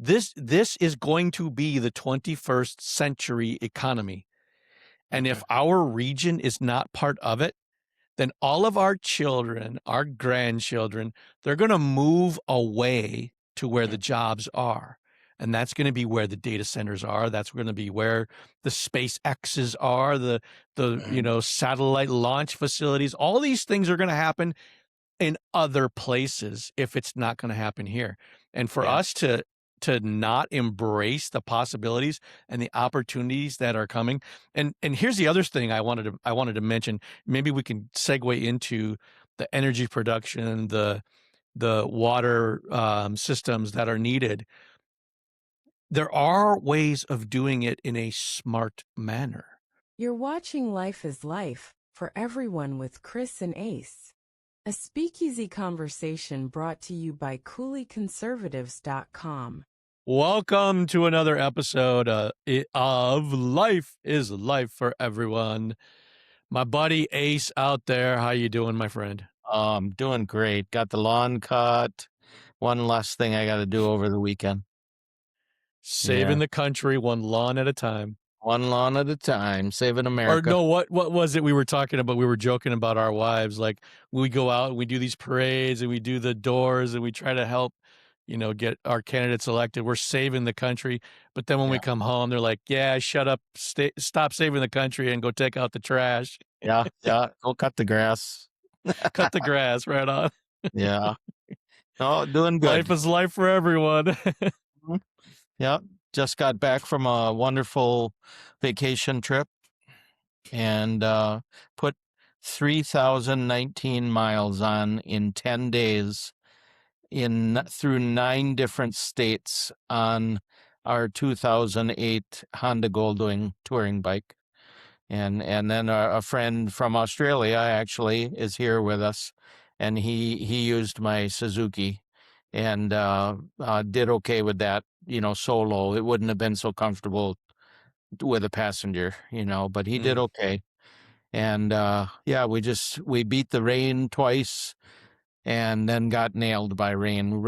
This is going to be the 21st century economy. And if our region is not part of it, then all of our children, our grandchildren, they're going to move away to where the jobs are. And that's going to be where the data centers are. That's going to be where the SpaceXs are, the satellite launch facilities. All these things are going to happen in other places if it's not going to happen here. And for us to not embrace the possibilities and the opportunities that are coming. And here's the other thing I wanted to mention. Maybe we can segue into the energy production, the water systems that are needed. There are ways of doing it in a smart manner. You're watching Life is Life for Everyone with Chris and Ace. A speakeasy conversation brought to you by CooleyConservatives.com. Welcome to another episode of Life is Life for Everyone. My buddy Ace out there, how you doing, my friend? Doing great. Got the lawn cut. One last thing I got to do over the weekend. Saving the country one lawn at a time. One lawn at a time, saving America. Or no, what was it we were talking about? We were joking about our wives. Like, we go out and we do these parades and we do the doors and we try to help, get our candidates elected. We're saving the country. But then when we come home, they're like, yeah, shut up, stop saving the country and go take out the trash. Yeah, go cut the grass. Cut the grass, right on. Yeah. Oh, doing good. Life is life for everyone. Yeah, just got back from a wonderful vacation trip and put 3,019 miles on in 10 days through 9 different states on our 2008 Honda Goldwing touring bike. And then a friend from Australia actually is here with us, and he used my Suzuki and did okay with that, solo. It wouldn't have been so comfortable with a passenger, but he did okay. And we beat the rain twice and then got nailed by rain.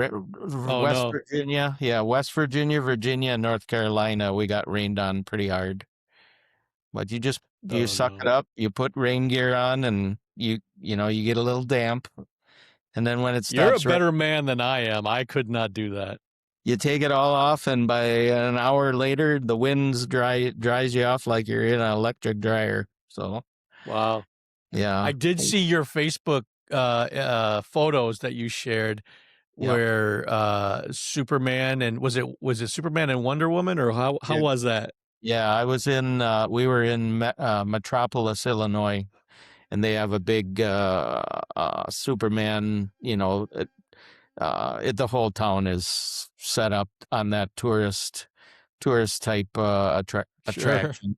Virginia, West Virginia, Virginia, and North Carolina, we got rained on pretty hard. But you suck it up, you put rain gear on, and you get a little damp. And then when it stops, you're a better man than I am. I could not do that. You take it all off, and by an hour later, the winds dries you off like you're in an electric dryer. So, wow. Yeah. I did see your Facebook photos that you shared where Superman and was it Superman and Wonder Woman, or how was that? Yeah, I was we were in Metropolis, Illinois, and they have a big Superman, the whole town is set up on that tourist type attraction.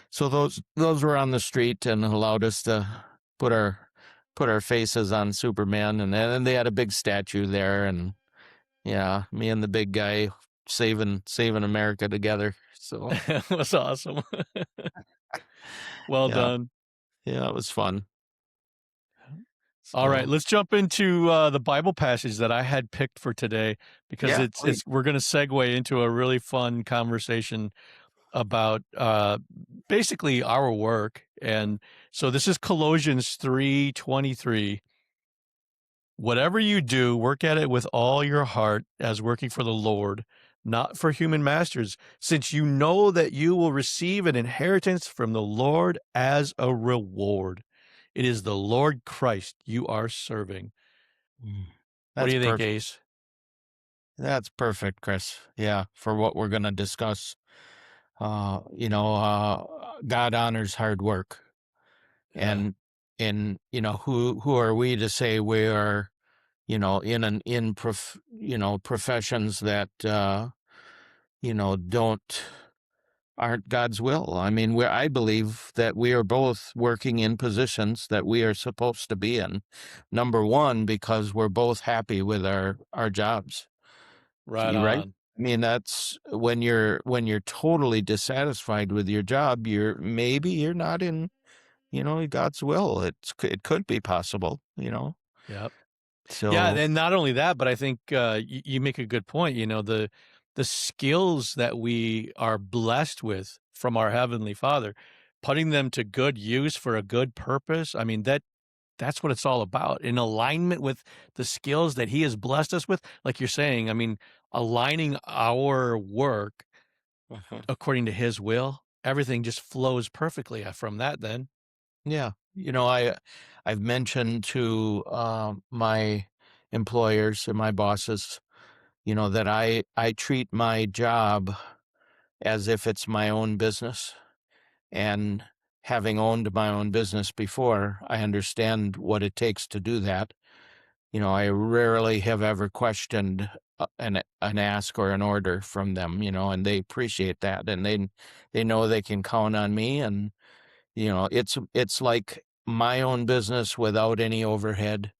So those were on the street and allowed us to put our faces on Superman, and then they had a big statue there, and me and the big guy saving America together. So that was awesome. Well done. Yeah, it was fun. All right, let's jump into the Bible passage that I had picked for today, because we're going to segue into a really fun conversation about basically our work. And so this is Colossians 3:23. Whatever you do, work at it with all your heart as working for the Lord, not for human masters, since you know that you will receive an inheritance from the Lord as a reward. It is the Lord Christ you are serving. What do you think, Ace? That's perfect, Chris. Yeah, for what we're going to discuss. God honors hard work. And who are we to say we are, professions that aren't God's will. I mean, I believe that we are both working in positions that we are supposed to be in. Number one, because we're both happy with our jobs. Right. I mean, that's when you're totally dissatisfied with your job, you're not in, God's will. It could be possible, Yep. So and not only that, but I think you make a good point. The the skills that we are blessed with from our Heavenly Father, putting them to good use for a good purpose. I mean, that's what it's all about, in alignment with the skills that He has blessed us with. Like you're saying, I mean, aligning our work Mhm. according to His will, everything just flows perfectly from that then. Yeah. I've mentioned to my employers and my bosses, that I treat my job as if it's my own business. And having owned my own business before, I understand what it takes to do that. I rarely have ever questioned an ask or an order from them, and they appreciate that, and they know they can count on me, and it's like my own business without any overhead.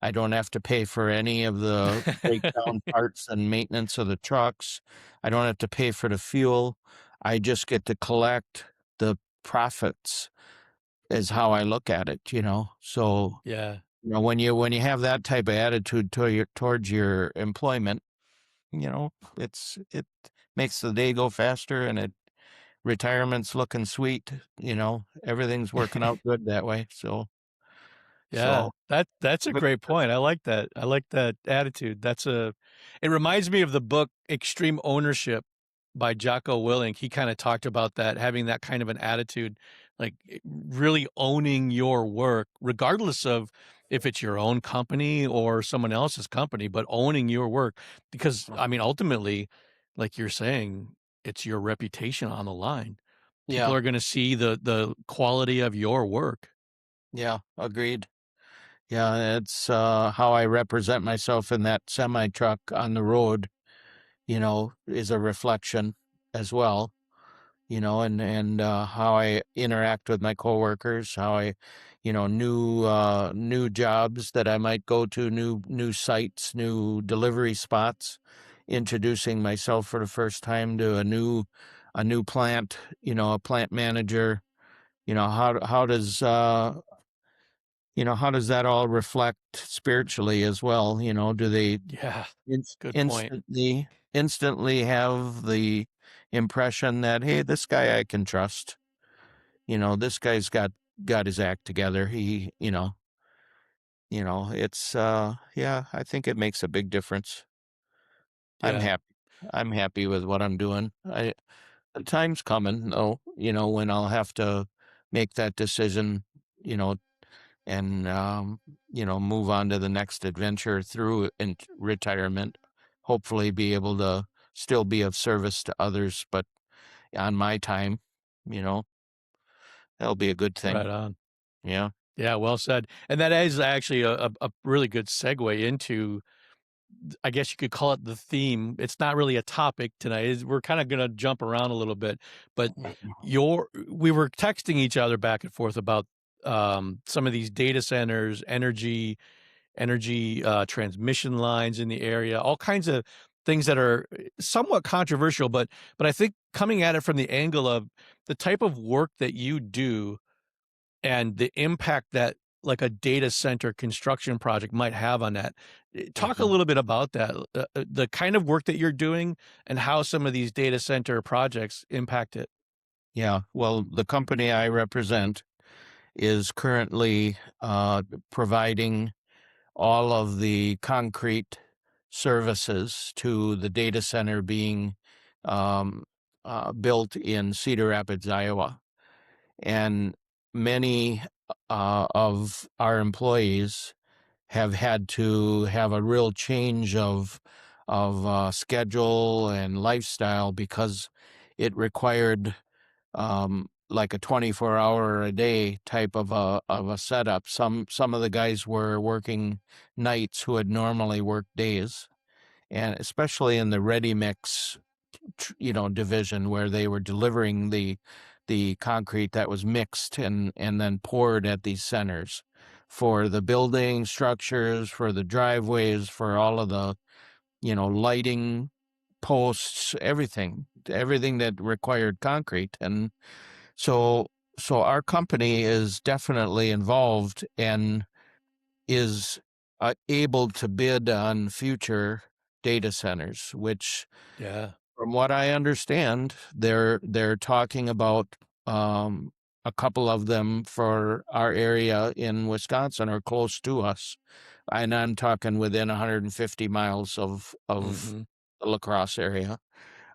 I don't have to pay for any of the breakdown parts and maintenance of the trucks. I don't have to pay for the fuel. I just get to collect the profits is how I look at it. So, Yeah. when you have that type of attitude towards your employment, it makes the day go faster, and retirement's looking sweet. Everything's working out good that way. Yeah, So that's a but great point. I like that. I like that attitude. It reminds me of the book Extreme Ownership by Jocko Willink. He kind of talked about that, having that kind of an attitude, like really owning your work, regardless of if it's your own company or someone else's company, but owning your work. Because I mean, ultimately, like you're saying, it's your reputation on the line. People yeah, are going to see the quality of your work. yeah, agreed. Yeah, it's how I represent myself in that semi truck on the road, is a reflection as well, and how I interact with my coworkers, how I, new jobs that I might go to, new sites, new delivery spots, introducing myself for the first time to a new plant, a plant manager. How does that all reflect spiritually as well? Do they Yeah, good point. instantly have the impression that, hey, this guy I can trust. This guy's got his act together. It's yeah, I think it makes a big difference. I'm Yeah, happy. I'm happy with what I'm doing. The time's coming though, when I'll have to make that decision, you know, and move on to the next adventure through retirement. Hopefully be able to still be of service to others, but on my time, you know, that'll be a good thing. right on. Yeah. Yeah, well said. And that is actually a really good segue into, I guess you could call it the theme. It's not really a topic tonight. We're kind of going to jump around a little bit, but we were texting each other back and forth about some of these data centers, energy transmission lines in the area, all kinds of things that are somewhat controversial, but I think coming at it from the angle of the type of work that you do and the impact that like a data center construction project might have on that. Talk a Mhm. little bit about that, the kind of work that you're doing and how some of these data center projects impact it. Yeah. Well, the company I represent is currently providing all of the concrete services to the data center being um, built in Cedar Rapids, Iowa. And many of our employees have had to have a real change of schedule and lifestyle because it required like a 24-hour a day type of a setup. Some of the guys were working nights who had normally worked days, and especially in the ready mix division where they were delivering the concrete that was mixed and then poured at these centers for the building structures, for the driveways, for all of the lighting posts, everything that required concrete. And so so our company is definitely involved and is able to bid on future data centers, which, Yeah. from what I understand, they're talking about a couple of them for our area in Wisconsin or close to us, and I'm talking within 150 miles of Hmm. the La Crosse area.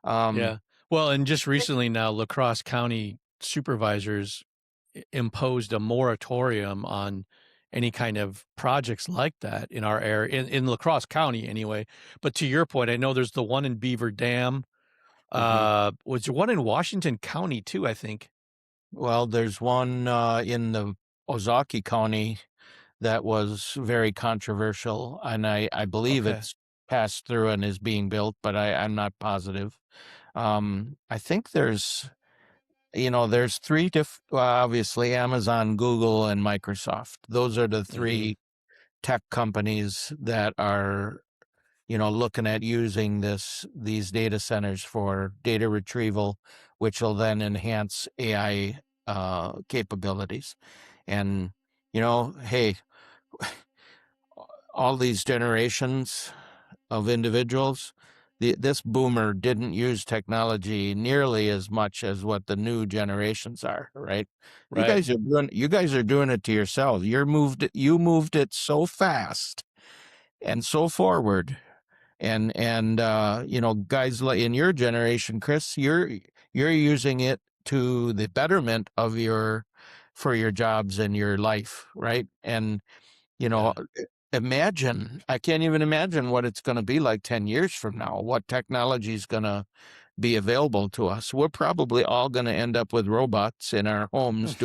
Um, Yeah. Well, and just recently now, La Crosse County supervisors imposed a moratorium on any kind of projects like that in our area, in La Crosse County anyway. But to your point, I know there's the one in Beaver Dam. mhm. Was there one in Washington County too, I think? Well, there's one in the Ozaukee County that was very controversial, and I believe Okay. it's passed through and is being built, but I'm not positive. I think there's well, obviously Amazon, Google, and Microsoft. Those are the Hmm. three tech companies that are, looking at using these data centers for data retrieval, which will then enhance AI capabilities. And, hey, all these generations of individuals, this boomer didn't use technology nearly as much as what the new generations are, right? Right. You guys are doing it to yourselves. You moved it so fast and so forward. And guys like in your generation, Chris, you're using it to the betterment of for your jobs and your life, right? And you know, Yeah. I can't even imagine what it's going to be like 10 years from now, what technology is going to be available to us. We're probably all going to end up with robots in our homes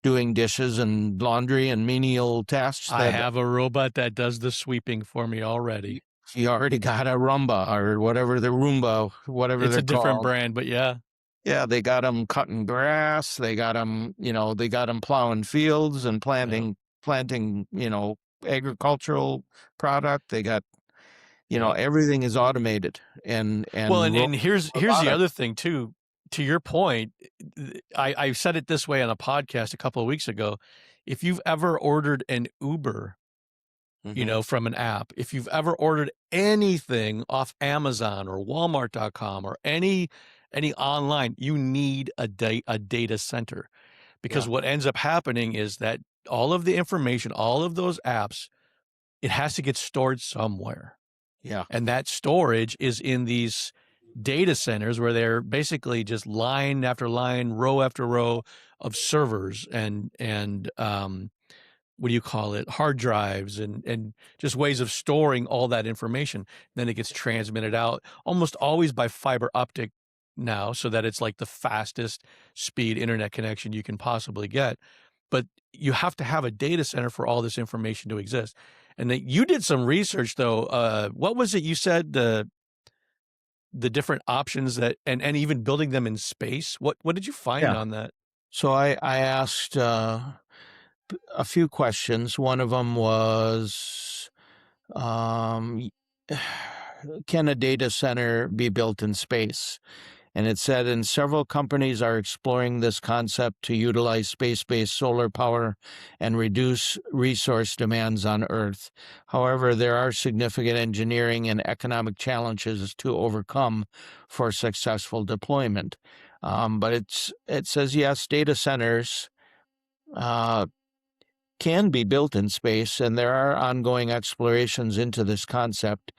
doing dishes and laundry and menial tasks I that have a robot that does the sweeping for me already. you already got a Roomba, whatever It's they're a different called. brand, but yeah. Yeah, they got them cutting grass. They got them plowing fields and Yeah. planting, agricultural product. They got, Yeah. everything is automated and Well, and and here's the robotic. other thing too. To your point, I said it this way on a podcast a couple of weeks ago. If you've ever ordered an Uber, Hmm. from an app, if you've ever ordered anything off Amazon or Walmart.com or any online, you need a data center, because Yeah, what ends up happening is that all of the information, all of those apps, it has to get stored somewhere. yeah, And that storage is in these data centers where they're basically just line after line, row after row of servers and what do you call it, hard drives and just ways of storing all that information. Then it gets transmitted out almost always by fiber optic now, so that it's like the fastest speed internet connection you can possibly get. But you have to have a data center for all this information to exist. And that you did some research though. What was it you said, the different options that and even building them in space? What did you find yeah. on that? So I asked a few questions. One of them was, um, can a data center be built in space? And it said, and several companies are exploring this concept to utilize space-based solar power and reduce resource demands on Earth. However, there are significant engineering and economic challenges to overcome for successful deployment. But it says, yes, data centers uh, can be built in space, and there are ongoing explorations into this concept.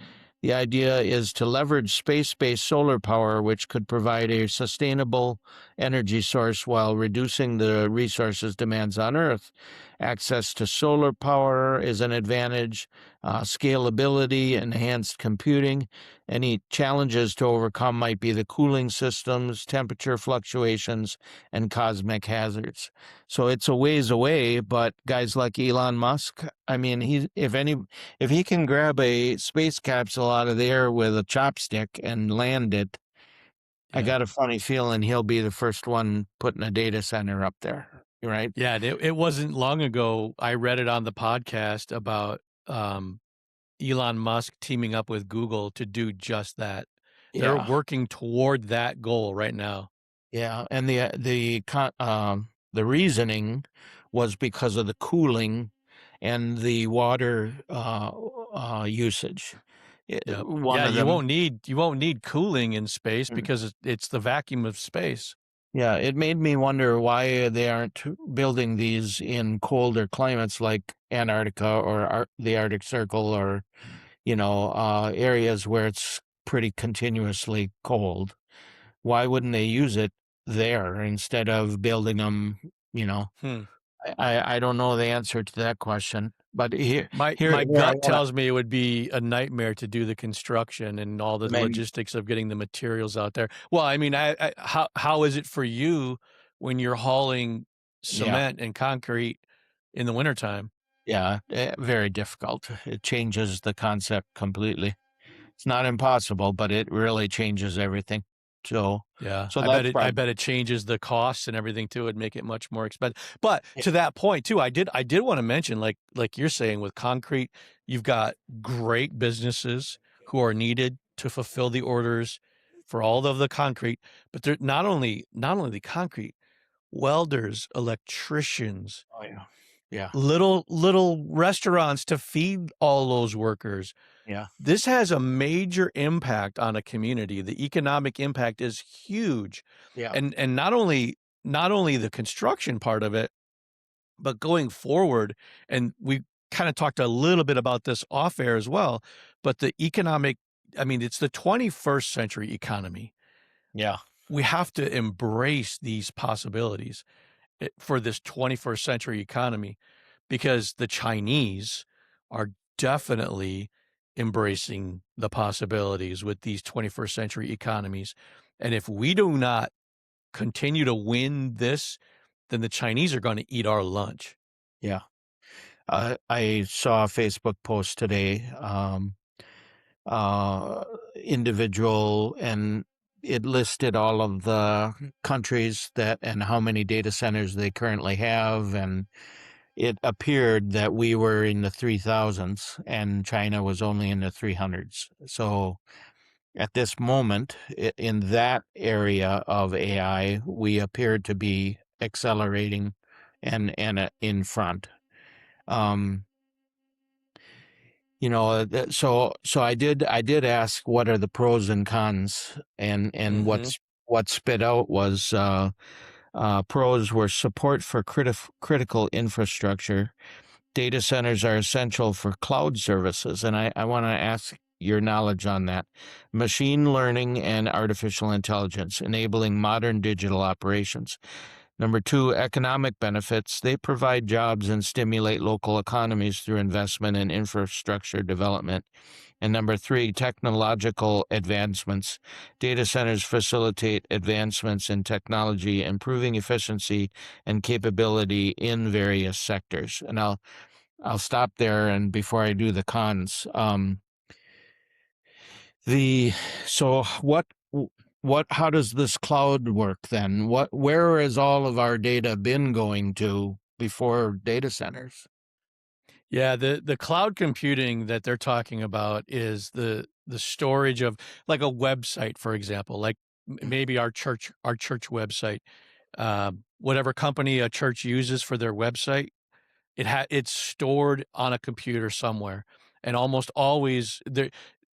The idea is to leverage space-based solar power, which could provide a sustainable energy source while reducing the resources demands on Earth. Access to solar power is an advantage, scalability, enhanced computing. Any challenges to overcome might be the cooling systems, temperature fluctuations, and cosmic hazards. So it's a ways away, but guys like Elon Musk, I mean, if he can grab a space capsule out of the air with a chopstick and land it, I Yeah. got a funny feeling he'll be the first one putting a data center up there, right? Yeah, and it wasn't long ago I read it on the podcast about Elon Musk teaming up with Google to do just that. They're Yeah, working toward that goal right now. yeah, and the reasoning was because of the cooling and the water usage. Yep. One Yeah, of you them. won't need cooling in space Mm. because it's the vacuum of space. Yeah, it made me wonder why they aren't building these in colder climates like Antarctica or the Arctic Circle, or areas where it's pretty continuously cold. Why wouldn't they use it there instead of building them? You know, Hmm. I don't know the answer to that question, but here My here my here I gut want to tells me it would be a nightmare to do the construction and all the maybe. logistics of getting the materials out there. Well, I mean, how is it for you when you're hauling Yeah, cement and concrete in the wintertime? yeah, very difficult. It changes the concept completely. It's not impossible, but it really changes everything. So, Yeah, so I bet that's it I probably. bet it changes the costs and everything too. It'd make it much more expensive. But Yeah, to that point too, I did want to mention, like you're saying with concrete, you've got great businesses who are needed to fulfill the orders for all of the concrete, but they're not only the concrete, welders, electricians, oh yeah, yeah, little restaurants to feed all those workers. yeah, This has a major impact on a community. The economic impact is huge. yeah, And not only the construction part of it, but going forward, and we kind of talked a little bit about this off air as well, but the economic, I mean, it's the 21st century economy. yeah, We have to embrace these possibilities for this 21st century economy because the Chinese are definitely embracing the possibilities with these 21st century economies. And if we do not continue to win this, then the Chinese are going to eat our lunch. yeah. I saw a Facebook post today, uh, individual, and it listed all of the countries that and how many data centers they currently have, and it appeared that we were in the 3000s and China was only in the 300s. So at this moment, in that area of AI, we appear to be accelerating and in front. Um, so I did ask what are the pros and cons, and Mm-hmm. what spit out was pros were support for critical infrastructure. Data centers are essential for cloud services, and I want to ask your knowledge on that. Machine learning and artificial intelligence, enabling modern digital operations. Number two, economic benefits. They provide jobs and stimulate local economies through investment and infrastructure development. And number three, technological advancements. Data centers facilitate advancements in technology, improving efficiency and capability in various sectors. And I'll stop there, and before I do the cons, the so how does this cloud work then? Where has all of our data been going to before data centers? Yeah, the cloud computing that they're talking about is the storage of like a website, for example, like maybe our church website, whatever company a church uses for their website, it's stored on a computer somewhere, and almost always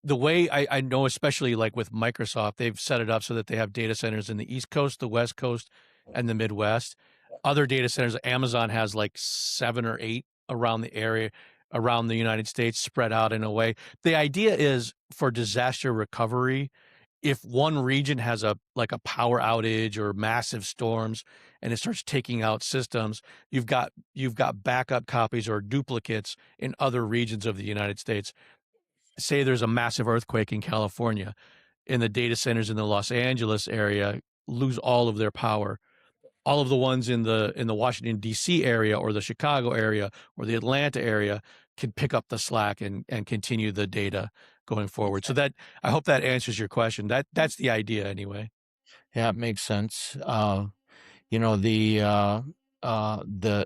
the way I know, especially like with Microsoft, they've set it up so that they have data centers in the East Coast, the West Coast, and the Midwest. Other data centers, Amazon has like 7 or 8 around the area, around the United States, spread out in a way. The idea is for disaster recovery, if one region has a power outage or massive storms and it starts taking out systems, you've got backup copies or duplicates in other regions of the United States. Say there's a massive earthquake in California, and the data centers in the Los Angeles area lose all of their power. All of the ones in the Washington D.C. area or the Chicago area or the Atlanta area can pick up the slack and continue the data going forward. So that I hope that answers your question. That's the idea anyway. Yeah, it makes sense. You know, the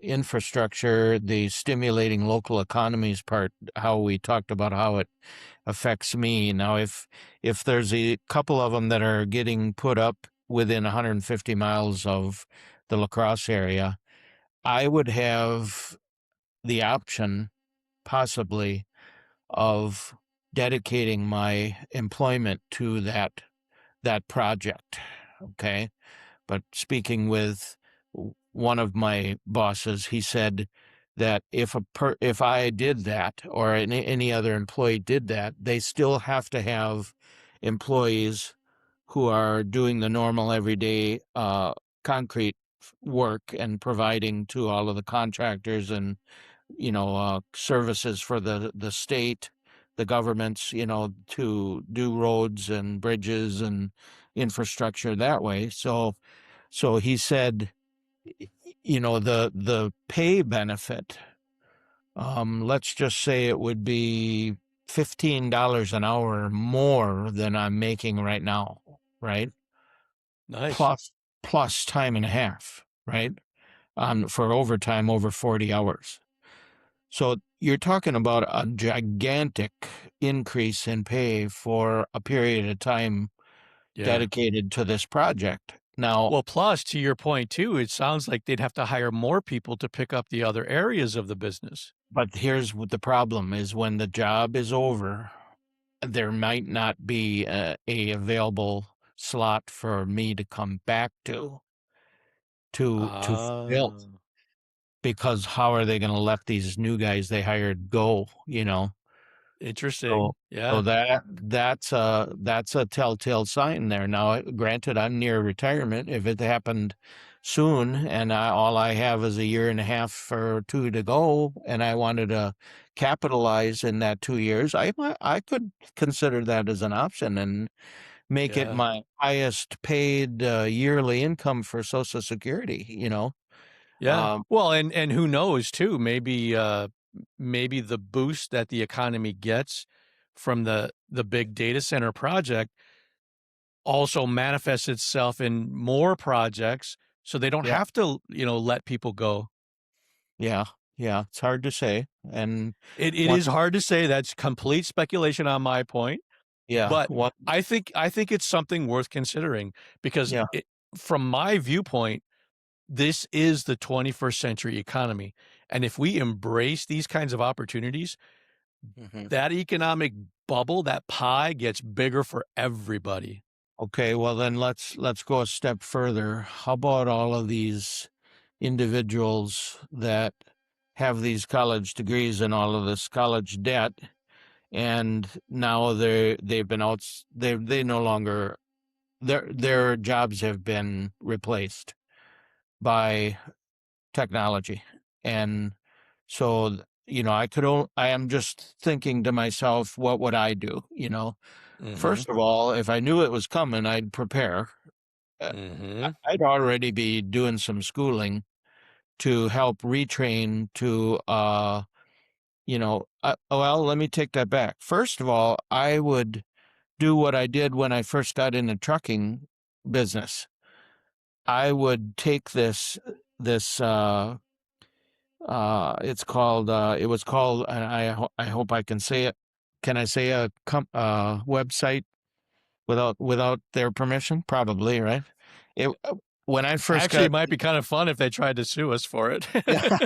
infrastructure, the stimulating local economies part, how we talked about how it affects me. Now, if there's a couple of them that are getting put up within 150 miles of the La Crosse area, I would have the option possibly of dedicating my employment to that project. Okay. But speaking with one of my bosses, he said that if I did that, or any other employee did that, they still have to have employees who are doing the normal everyday concrete work and providing to all of the contractors and services for the state, the governments, to do roads and bridges and infrastructure that way. So he said, the pay benefit, let's just say it would be $15 an hour more than I'm making right now, right? Nice. Plus time and a half, right? For overtime over 40 hours. So you're talking about a gigantic increase in pay for a period of time Yeah. dedicated to this project. Now, Well, plus to your point too, it sounds like they'd have to hire more people to pick up the other areas of the business. but here's what the problem is: when the job is over, there might not be a available slot for me to come back to fulfill, Ah, because how are they going to let these new guys they hired go, interesting. So Yeah. that's a telltale sign there. Now, granted, I'm near retirement. If it happened soon and all I have is a year and a half or two to go, and I wanted to capitalize in that 2 years, I could consider that as an option and make it Yeah. my highest paid yearly income for Social Security. Yeah. Um, Well, and who knows too, maybe the boost that the economy gets from the big data center project also manifests itself in more projects so they don't yeah, have to, let people go. yeah, yeah. It's hard to say, and It one, is hard to say, that's complete speculation on my point, yeah, but one, I think it's something worth considering because yeah. from my viewpoint, this is the 21st century economy. And if we embrace these kinds of opportunities, Mhm. that economic bubble, that pie gets bigger for everybody. Okay, well then let's go a step further. How about all of these individuals that have these college degrees and all of this college debt, and now they've been out, they no longer, their jobs have been replaced by technology. And so, I am just thinking to myself, what would I do? Mhm. First of all, if I knew it was coming, I'd prepare. uh, Mhm. I'd already be doing some schooling to help retrain to, well, let me take that back. First of all, I would do what I did when I first got in the trucking business. I would take this, it was called, and I hope I can say it. Can I say a website without their permission? Probably, right? It, when I first Actually, it got, might be kind of fun if they tried to sue us for it. yeah.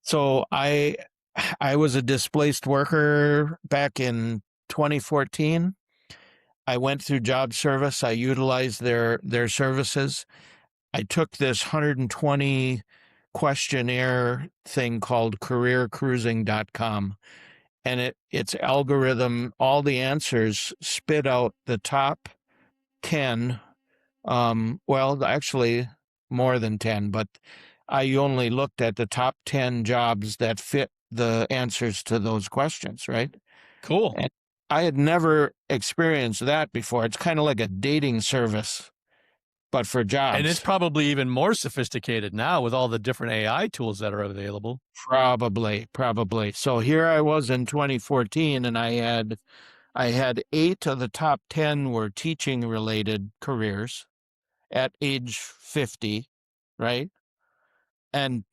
So I was a displaced worker back in 2014. I went through job service. I utilized their services. I took this 120 questionnaire thing called careercruising.com, and its algorithm, all the answers spit out the top 10, well, actually more than 10, but I only looked at the top 10 jobs that fit the answers to those questions, right? Cool. And I had never experienced that before. It's kind of like a dating service, but for And it's jobs. probably even more sophisticated now with all the different AI tools that are available. Probably. So here I was in 2014, and I had 8 of the top 10 were teaching related careers at age 50, right? And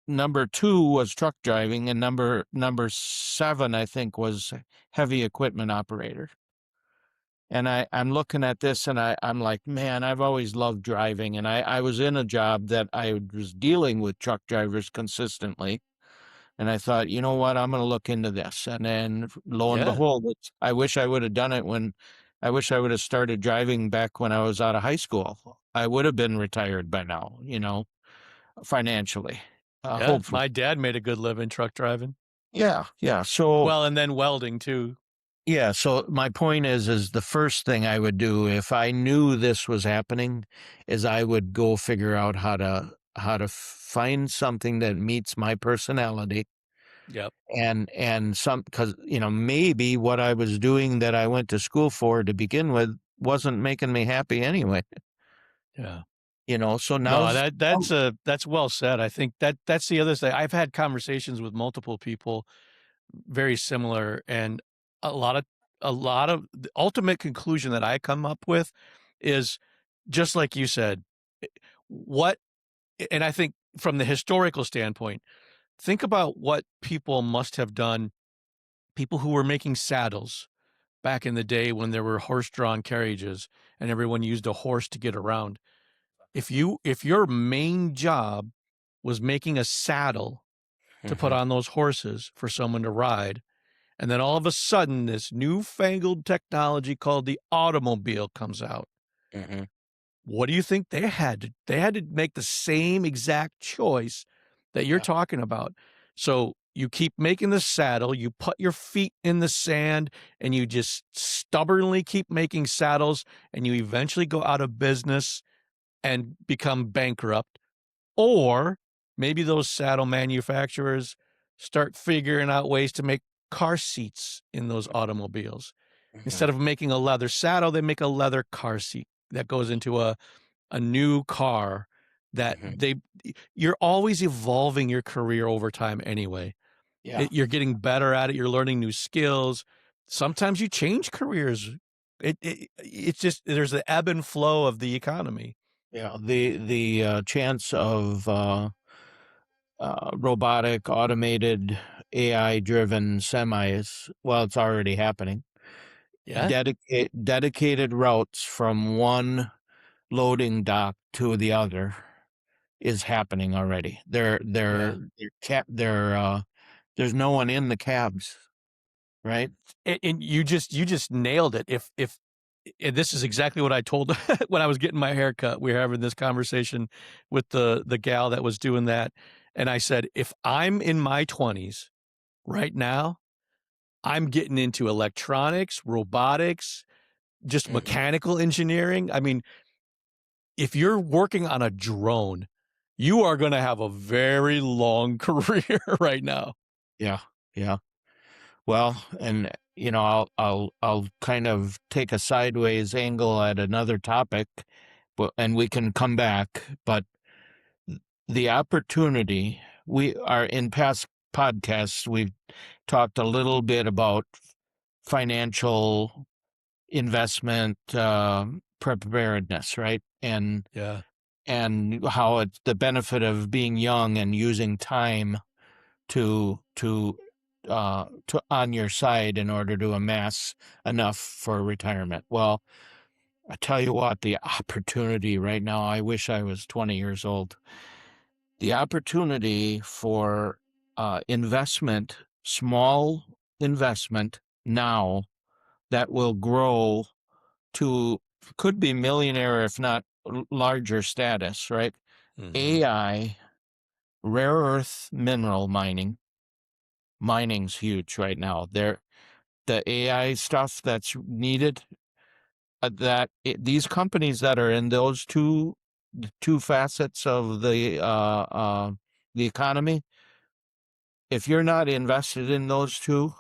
number 2 was truck driving, and number 7, I think, was heavy equipment operator. And I'm looking at this, and I'm like, man, I've always loved driving. And I was in a job that I was dealing with truck drivers consistently. And I thought, you know what, I'm going to look into this. And then lo and Yeah. behold, I wish I would have done it I wish I would have started driving back when I was out of high school. I would have been retired by now, financially, Yeah. hopefully. My dad made a good living truck driving. Yeah. Yeah. So, Well, and then welding too. yeah. So my point is the first thing I would do if I knew this was happening is I would go figure out how to find something that meets my personality Yep. and some because maybe what I was doing that I went to school for to begin with wasn't making me happy anyway. Yeah. So No, now's that's well said. I think that's the other thing. I've had conversations with multiple people very similar, and a lot of the ultimate conclusion that I come up with is just like you said, what and I think from the historical standpoint, think about what people must have done, people who were making saddles back in the day when there were horse-drawn carriages and everyone used a horse to get around. If your main job was making a saddle to put Mhm, on those horses for someone to ride, and then all of a sudden this newfangled technology called the automobile comes out. mhm, What do you think they had to make the same exact choice that you're yeah, talking about. So you keep making the saddle, you put your feet in the sand, and you just stubbornly keep making saddles, and you eventually go out of business and become bankrupt. Or maybe those saddle manufacturers start figuring out ways to make car seats in those automobiles. mhm, Instead of making a leather saddle, they make a leather car seat that goes into a new car that mhm, you're always evolving your career over time anyway. yeah, You're getting better at it, you're learning new skills. Sometimes you change careers. It's just there's the ebb and flow of the economy. yeah. The chance of robotic, automated, AI-driven semis, well, it's already happening. Yeah, Dedicated routes from one loading dock to the other is happening already. yeah. There's no one in the cabs, right? And you just nailed it. If and this is exactly what I told when I was getting my hair cut. We were having this conversation with the gal that was doing that, and I said, "If I'm in my 20s right now, I'm getting into electronics, robotics, just Mhm. mechanical engineering." I mean, if you're working on a drone, you are gonna have a very long career right now. Yeah, yeah. Well, and I'll kind of take a sideways angle at another topic, but and we can come back. But the opportunity we are in past podcasts, we've talked a little bit about financial investment preparedness, right? Yeah, And how it's the benefit of being young and using time to on your side in order to amass enough for retirement. Well, I tell you what, the opportunity right now, I wish I was 20 years old. The opportunity for investment, small investment now that will grow to could be millionaire if not larger status, right? mhm, AI, rare earth mineral mining's huge right now. The AI stuff that's needed, these companies that are in those two facets of the economy, if you're not invested in those two,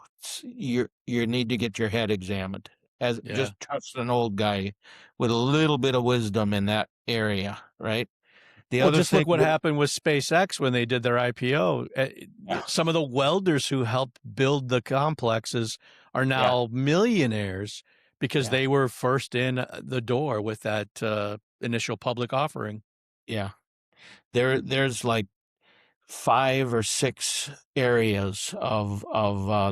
you need to get your head examined. As yeah. just trust an old guy with a little bit of wisdom in that area, right? The Well, other just thing, look what happened with SpaceX when they did their IPO. yeah, Some of the welders who helped build the complexes are yeah, now millionaires because yeah, they were first in the door with that initial public offering. yeah. There's like 5 or 6 areas of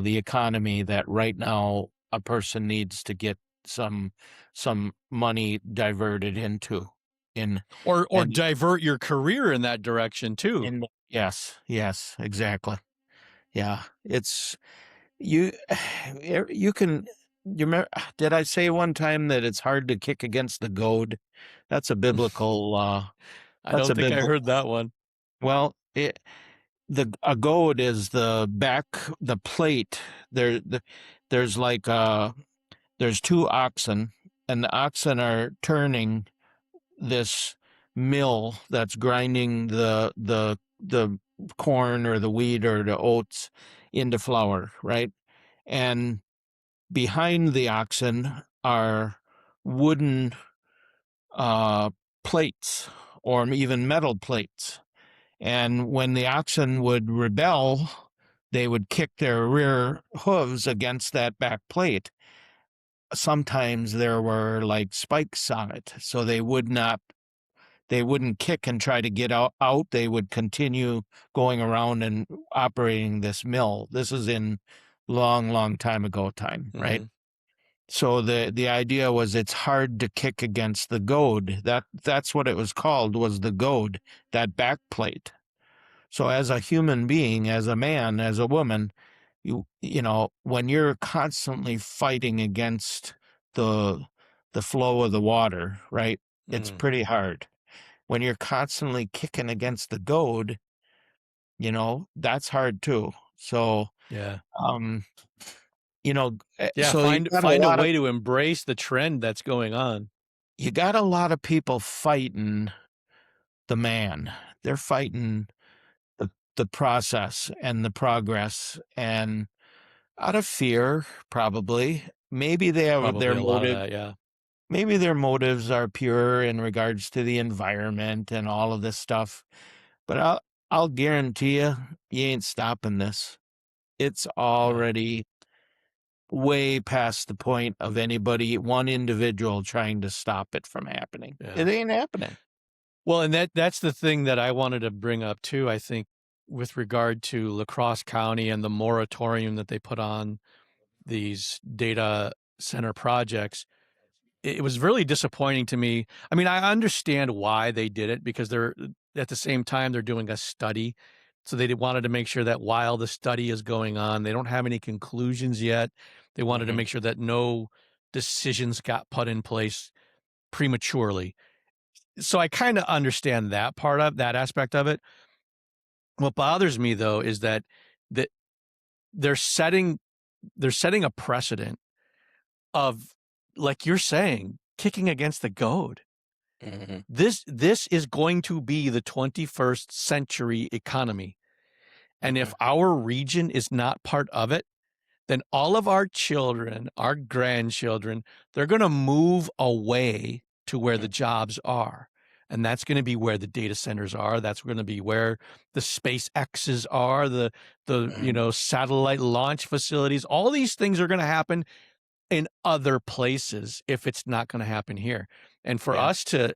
the economy that right now a person needs to get some money diverted into in Or and divert your career in that direction too. in yes, yes, exactly. Yeah, it's you. You can. You remember? Did I say one time that it's hard to kick against the goad? That's a biblical. I That's don't a think I biblical. heard that one. Well, a goad is the plate. There's like there's two oxen, and the oxen are turning this mill that's grinding the corn or the wheat or the oats into flour, right? And behind the oxen are wooden uh, plates or even metal plates. And when the oxen would rebel, they would kick their rear hooves against that back plate. Sometimes there were like spikes on it, so they wouldn't kick and try to get out. They would continue going around and operating this mill. This is in long time ago time, right? Hmm. So the idea was it's hard to kick against the goad. That's what it was called, was the goad, that back plate. So as a human being, as a man, as a woman, you know, when you're constantly fighting against the the flow of the water, right? It's Hmm. pretty hard. When you're constantly kicking against the goad, you know, that's hard too. So, Yeah. um, Yeah. so Find a way to embrace the trend that's going on. you got a lot of people fighting the man. They're fighting the process and the progress, and out of fear, probably. Maybe they have Probably their a lot of motive. that. Yeah. Maybe their motives are pure in regards to the environment and all of this stuff. But I'll guarantee you ain't stopping this. It's Yeah. already way past the point of anybody, one individual trying to stop it from happening. Yeah. It ain't happening. Well, and that's the thing that I wanted to bring up too, I think, with regard to La Crosse County and the moratorium that they put on these data center projects. It was really disappointing to me. I mean, I understand why they did it because they're at the same time they're doing a study. So they wanted to make sure that while the study is going on, they don't have any conclusions yet. They wanted to Hmm. make sure that no decisions got put in place prematurely. So I kind of understand that aspect of it. What bothers me though is that they're setting they're setting a precedent of, like you're saying, kicking against the goad. Hmm. This is going to be the 21st century economy. And Hmm. if our region is not part of it, then all of our children, our grandchildren, they're going to move away to where the jobs are. And that's going to be where the data centers are. That's going to be where the SpaceXs are, Hmm. satellite launch facilities. All these things are going to happen in other places if it's not going to happen here. And for Yeah. us to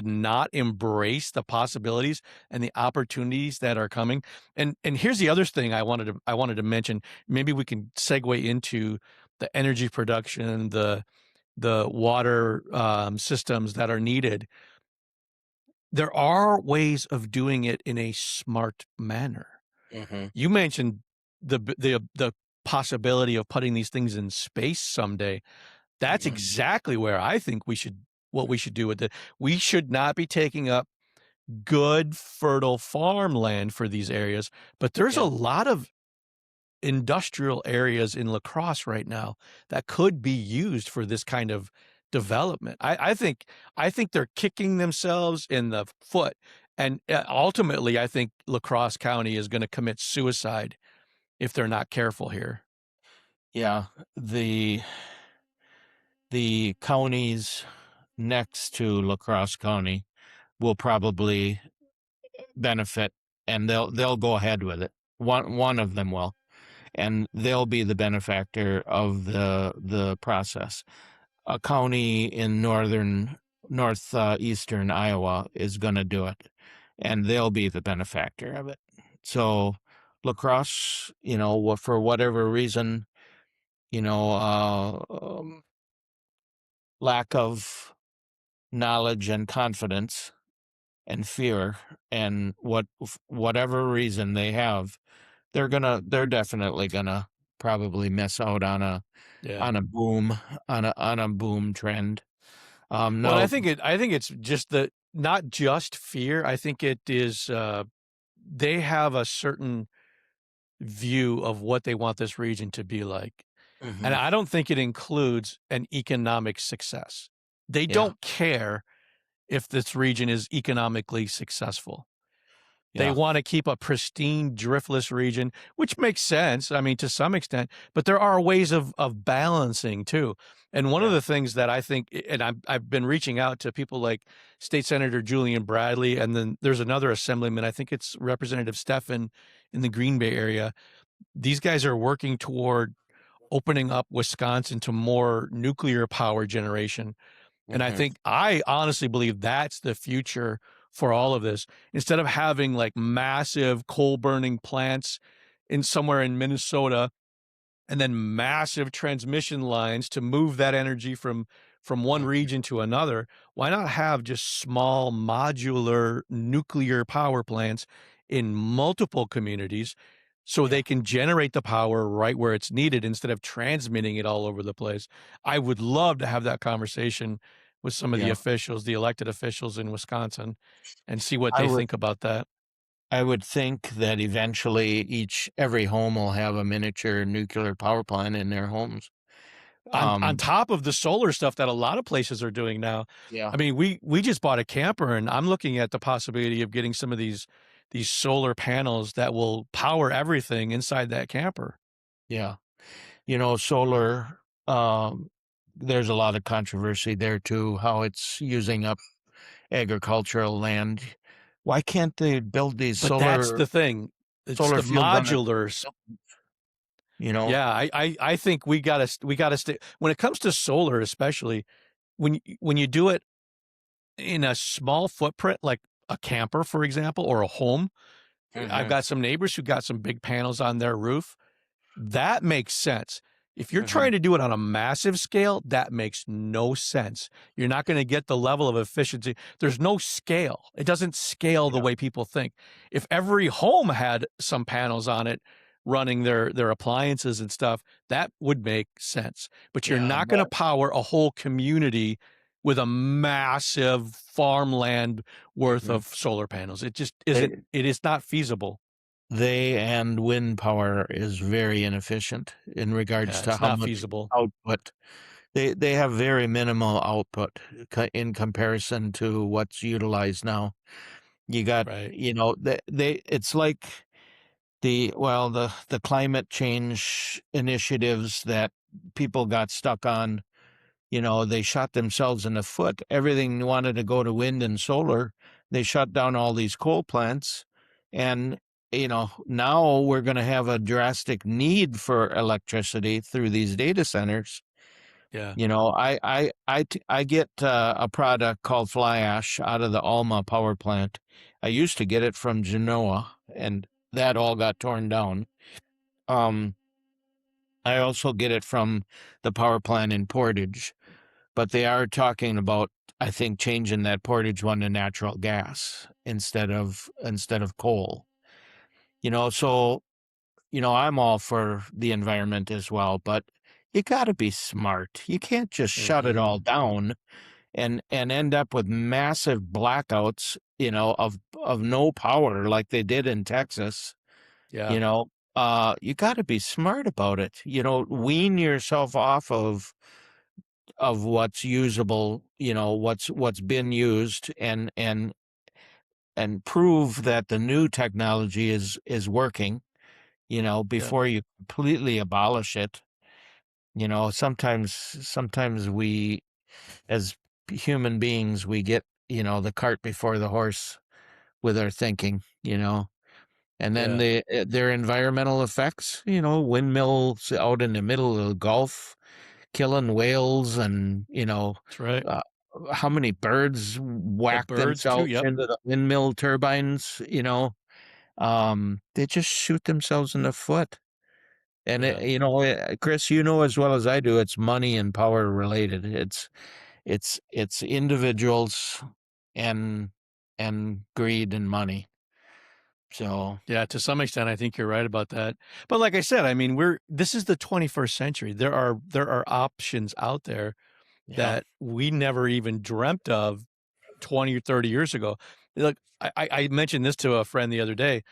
not embrace the possibilities and the opportunities that are coming. And here's the other thing I wanted to mention. Maybe we can segue into the energy production, the water systems that are needed. There are ways of doing it in a smart manner. Hmm. You mentioned the possibility of putting these things in space someday. That's Hmm. exactly where I think what we should do with it. We should not be taking up good, fertile farmland for these areas, but there's a Yeah. lot of industrial areas in La Crosse right now that could be used for this kind of development. I think they're kicking themselves in the foot, and ultimately, I think La Crosse County is going to commit suicide if they're not careful here. Yeah. The counties next to La Crosse County will probably benefit, and they'll go ahead with it. One of them will, and they'll be the benefactor of the process. A county in northeastern Iowa is going to do it, and they'll be the benefactor of it. So La Crosse, for whatever reason, you know, lack of knowledge and confidence and fear and whatever reason they have, they're definitely gonna probably miss out Yeah. on a boom on a boom trend. Well, and No. I think it's just the not just fear. I think it is they have a certain view of what they want this region to be like. And Mhm. I don't think it includes an economic success. They Yeah, don't care if this region is economically successful. They yeah, want to keep a pristine, driftless region, which makes sense. I mean, to some extent, but there are ways of balancing too. And one of yeah. the things that I think, and I've been reaching out to people like State Senator Julian Bradley, and then there's another assemblyman, I think it's Representative Stephan in the Green Bay area. These guys are working toward opening up Wisconsin to more nuclear power generation. And Mhm. I honestly believe that's the future for all of this. Instead of having like massive coal burning plants in somewhere in Minnesota and then massive transmission lines to move that energy from one Mhm. region to another, why not have just small modular nuclear power plants in multiple communities so Yeah, they can generate the power right where it's needed instead of transmitting it all over the place? I would love to have that conversation with some of the yeah. officials, the elected officials in Wisconsin, and see what I they would think about that. I would think that eventually every home will have a miniature nuclear power plant in their homes. On Um, top of the solar stuff that a lot of places are doing now. yeah, I mean, we just bought a camper, and I'm looking at the possibility of getting some of these solar panels that will power everything inside that camper. yeah. Solar, there's a lot of controversy there too, how it's using up agricultural land. Why can't they build these But that's the thing. It's solar the fields on a modulars. you know? Yeah, I think we gotta stay when it comes to solar, especially when you do it in a small footprint, like a camper, for example, or a home. I've Mhm, got some neighbors who got some big panels on their roof. That makes sense. If you're mhm. trying to do it on a massive scale, that makes no sense. You're not going to get the level of efficiency. There's no scale. It doesn't scale the Yeah, way people think. If every home had some panels on it running their appliances and stuff, that would make sense. But you're yeah, not going to but power a whole community with a massive farmland worth mhm. of solar panels. It just They isn't it is not feasible. they and wind power is very inefficient in regards Yeah, to it's how not much feasible. output. They have very minimal output in comparison to what's utilized now. You got, Right. they it's like the climate change initiatives that people got stuck on. They shot themselves in the foot. Everything wanted to go to wind and solar. They shut down all these coal plants. And, now we're going to have a drastic need for electricity through these data centers. Yeah. I get a product called fly ash out of the Alma power plant. I used to get it from Genoa, and that all got torn down. Um, I also get it from the power plant in Portage, but they are talking about, I think, changing that Portage one to natural gas instead of coal. So I'm all for the environment as well, but you got to be smart. You can't just shut it Mhm. all down and end up with massive blackouts, of no power like they did in Texas. Yeah. You know, you got to be smart about it. Wean yourself off of what's usable, what's been used, and prove that the new technology is working, Yeah. before you completely abolish it. Sometimes we, as human beings, we get, the cart before the horse with our thinking, and then Yeah. their environmental effects, windmills out in the middle of the Gulf killing whales, and That's right. uh, how many birds The whack birds too. themselves Yep. into the windmill turbines. They just shoot themselves in the foot. And Yeah. Chris, as well as I do, it's money and power related. It's individuals and greed and money. So Yeah, to some extent, I think you're right about that. But like I said, I mean, this is the 21st century. There are options out there yeah, that we never even dreamt of 20 or 30 years ago. Look, I mentioned this to a friend the other day.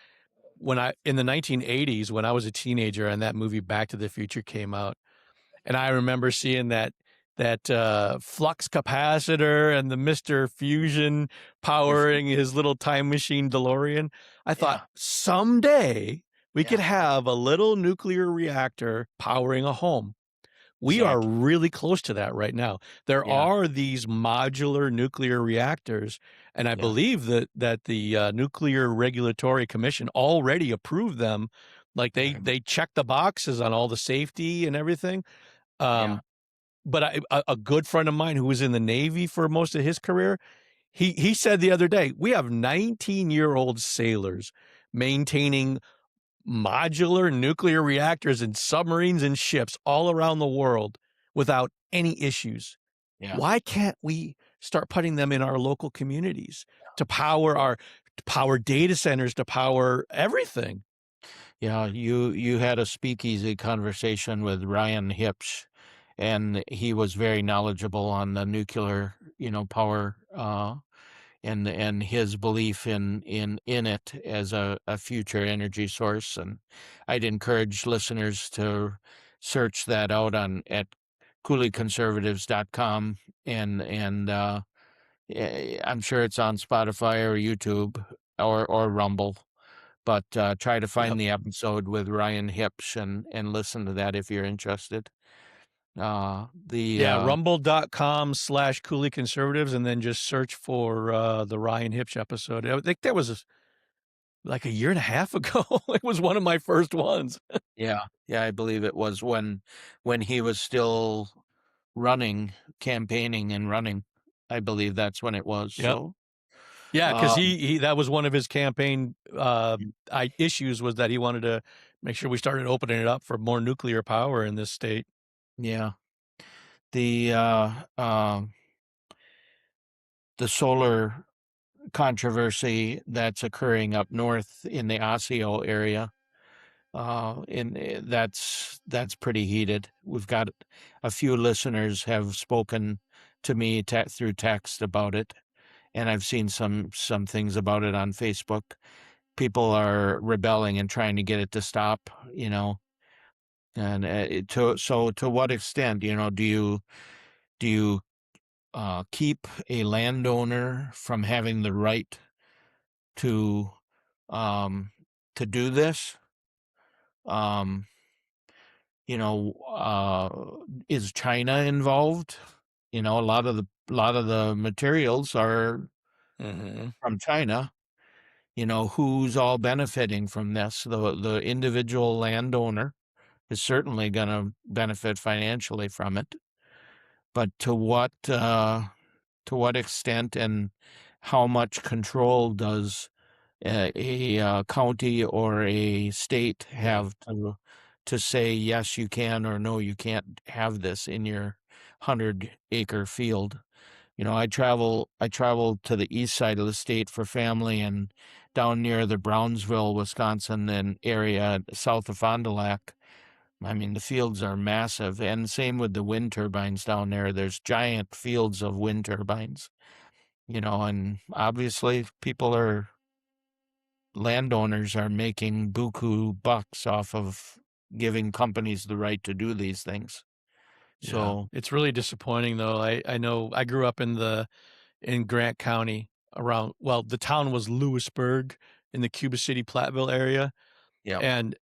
When I in the 1980s, when I was a teenager and that movie Back to the Future came out, and I remember seeing that flux capacitor and the Mr. Fusion Mr. powering his little time machine DeLorean. I thought Yeah, someday we could yeah, have a little nuclear reactor powering a home. We are exactly. really close to that right now. There Yeah, are these modular nuclear reactors, and I yeah, believe that the Nuclear Regulatory Commission already approved them. Like very much. they check the boxes on all the safety and everything. Yeah, Um, but a good friend of mine who was in the Navy for most of his career, he said the other day, we have 19-year-old sailors maintaining modular nuclear reactors in submarines and ships all around the world without any issues. yeah, Why can't we start putting them in our local communities to power data centers, to power everything? yeah. You had a speakeasy conversation with Ryan Hipsch, and he was very knowledgeable on the nuclear, power, and his belief in it as a future energy source. And I'd encourage listeners to search that out on at cooleyconservatives.com, and I'm sure it's on Spotify or YouTube or Rumble. But try to Yep. find the episode with Ryan Hipsch and listen to that if you're interested. The Yeah, rumble.com/Cooley Conservatives, and then just search for the Ryan Hipsch episode. I think that was like a year and a half ago. It was one of my first ones. yeah, I believe it was when he was still running, campaigning and running. I believe that's when it was. Yep. So, Yeah, because um, he that was one of his campaign issues, was that he wanted to make sure we started opening it up for more nuclear power in this state. yeah, the the solar controversy that's occurring up north in the Osseo area. That's pretty heated. We've got a few listeners have spoken to me through text about it, and I've seen some things about it on Facebook. People are rebelling and trying to get it to stop. And to what extent, do you keep a landowner from having the right to um to do this? Um, is China involved? A lot of the materials are Mhm. from China. Who's all benefiting from this? The individual landowner is certainly going to benefit financially from it, but to what extent and how much control does a county or a state Yeah. have to say yes you can or no you can't have this in your 100-acre field? I travel to the east side of the state for family, and down near the Brownsville, Wisconsin and area south of Fond du Lac. I mean, the fields are massive, and same with the wind turbines down there. There's giant fields of wind turbines, and obviously landowners are making buku bucks off of giving companies the right to do these things. Yeah. So, It's really disappointing, though. I know I grew up in Grant County, around, well, the town was Lewisburg, in the Cuba City, Platteville area. yeah, And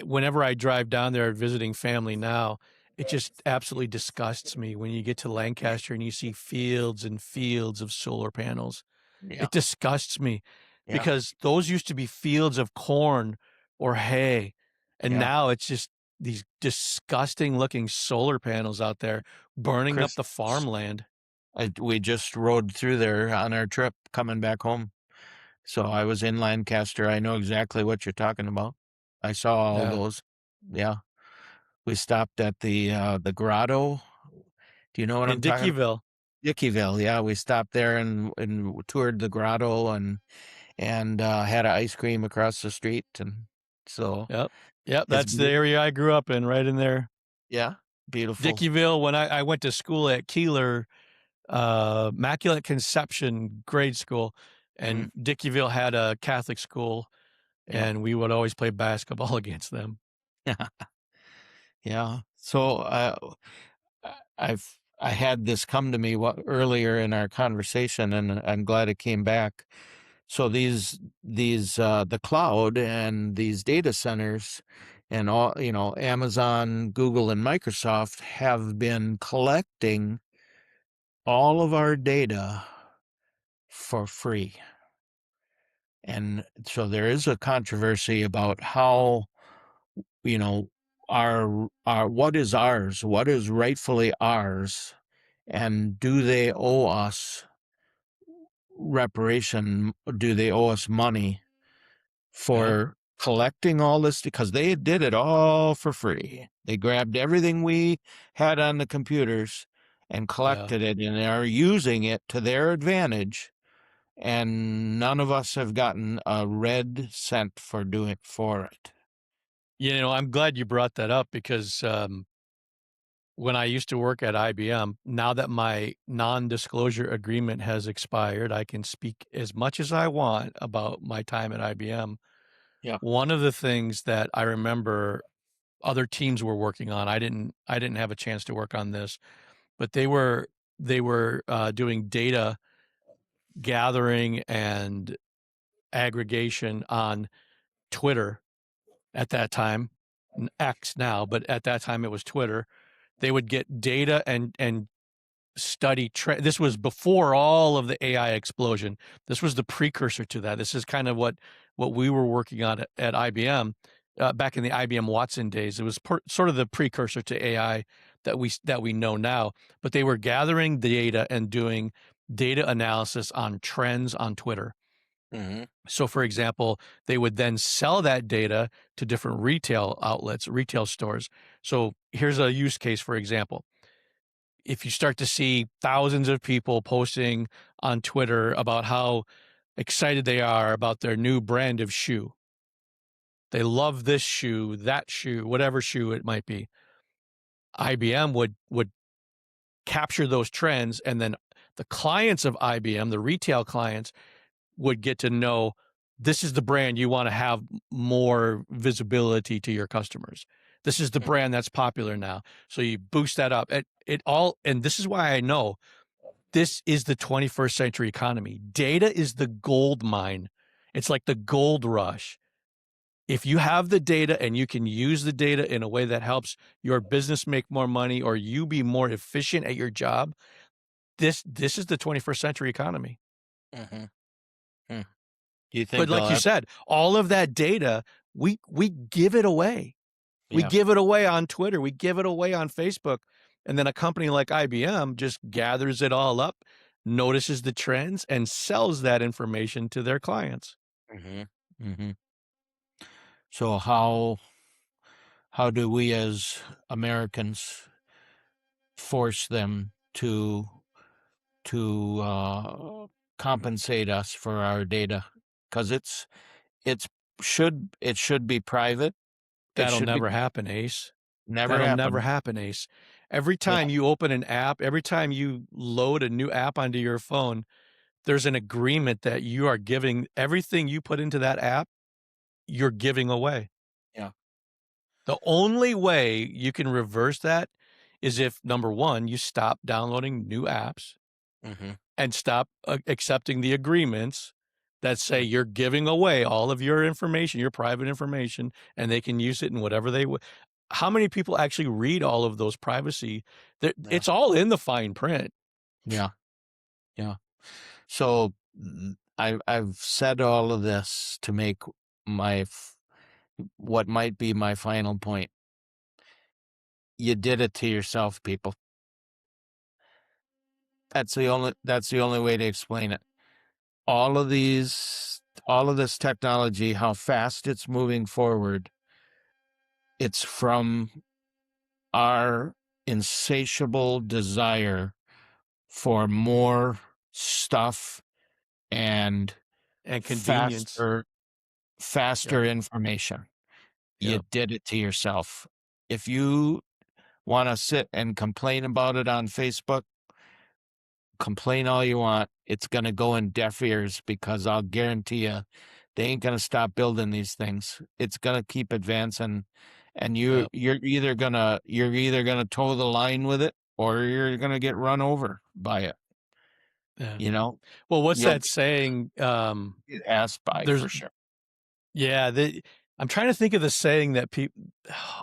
whenever I drive down there visiting family now, it just absolutely disgusts me when you get to Lancaster and you see fields and fields of solar panels. yeah, It disgusts me, yeah, because those used to be fields of corn or hay. And yeah. now it's just these disgusting looking solar panels out there burning up Chris, the farmland. we just rode through there on our trip coming back home. So I was in Lancaster. I know exactly what you're talking about. I saw all Yeah. those. Yeah. We stopped at the grotto. Do you know what In I'm talking about? Dickeyville. Dickeyville. Yeah, we stopped there and toured the grotto, and had an ice cream across the street, and so Yep. Yep. it's That's the area I grew up in, right in there. yeah, beautiful. Dickeyville, when I went to school at Keeler, Immaculate Conception grade school, Mm. and Dickeyville had a Catholic school, Yeah. and we would always play basketball against them. Yeah. So I had this come to me earlier in our conversation, and I'm glad it came back. So these the cloud and these data centers and all, Amazon, Google, and Microsoft have been collecting all of our data for free. And so there is a controversy about how, our what is ours, what is rightfully ours, and do they owe us reparation? Do they owe us money for collecting all this? Because they did it all for free. They grabbed everything we had on the computers and collected it, and are using it to their advantage. And none of us have gotten a red cent for it. I'm glad you brought that up because when I used to work at IBM, now that my non-disclosure agreement has expired, I can speak as much as I want about my time at IBM. Yeah. One of the things that I remember other teams were working on, I didn't have a chance to work on this, but they were doing data gathering and aggregation on Twitter at that time, X now, but at that time it was Twitter. They would get data and study this was before all of the AI explosion. This was the precursor to that. This is kind of what we were working on at IBM back in the IBM Watson days. It was sort of the precursor to AI that we know now. But they were gathering data and doing data analysis on trends on Twitter. Mm-hmm. So, for example, they would then sell that data to different retail outlets, retail stores. So here's a use case, for example. If you start to see thousands of people posting on Twitter about how excited they are about their new brand of shoe, they love this shoe, that shoe, whatever shoe it might be, IBM would capture those trends, and then the clients of IBM, the retail clients, would get to know this is the brand you want to have more visibility to your customers. This is the brand that's popular now. So you boost that up. And this is why I know this is the 21st century economy. Data is the gold mine. It's like the gold rush. If you have the data and you can use the data in a way that helps your business make more money or you be more efficient at your job, this is the 21st century economy. Mm-hmm. Hmm. Do you But think like you said, all of that data, we give it away. We Yeah. give it away on Twitter. We give it away on Facebook. And then a company like IBM just gathers it all up, notices the trends, and sells that information to their clients. Mm-hmm. Mm-hmm. So how do we as Americans force them to compensate us for our data? Because it should be private. It That'll should be never happen, Ace. never That'll never happen. happen, Ace. Every Yeah. time you open an app, every time you load a new app onto your phone, there's an agreement that you are giving everything you put into that app, you're giving away. Yeah. The only way you can reverse that is if, number one, you stop downloading new apps Mm-hmm. and stop accepting the agreements that say you're giving away all of your information, your private information, and they can use it in whatever they would. How many people actually read all of those privacy? Yeah. It's all in the fine print. Yeah. Yeah. So I've said all of this to make what might be my final point. You did it to yourself, people. That's the only way to explain it. All of this technology, how fast it's moving forward, it's from our insatiable desire for more stuff and and convenience. faster Yep. information. You Yep. did it to yourself. If you want to sit and complain about it on Facebook, complain all you want. It's going to go in deaf ears, because I'll guarantee you they ain't going to stop building these things. It's going to keep advancing, and Yep. you're either going to toe the line with it, or you're going to get run over by it. Yeah. You know, Well, what's you'll that saying? get asked by There's for sure. Yeah, I'm trying to think of the saying that people,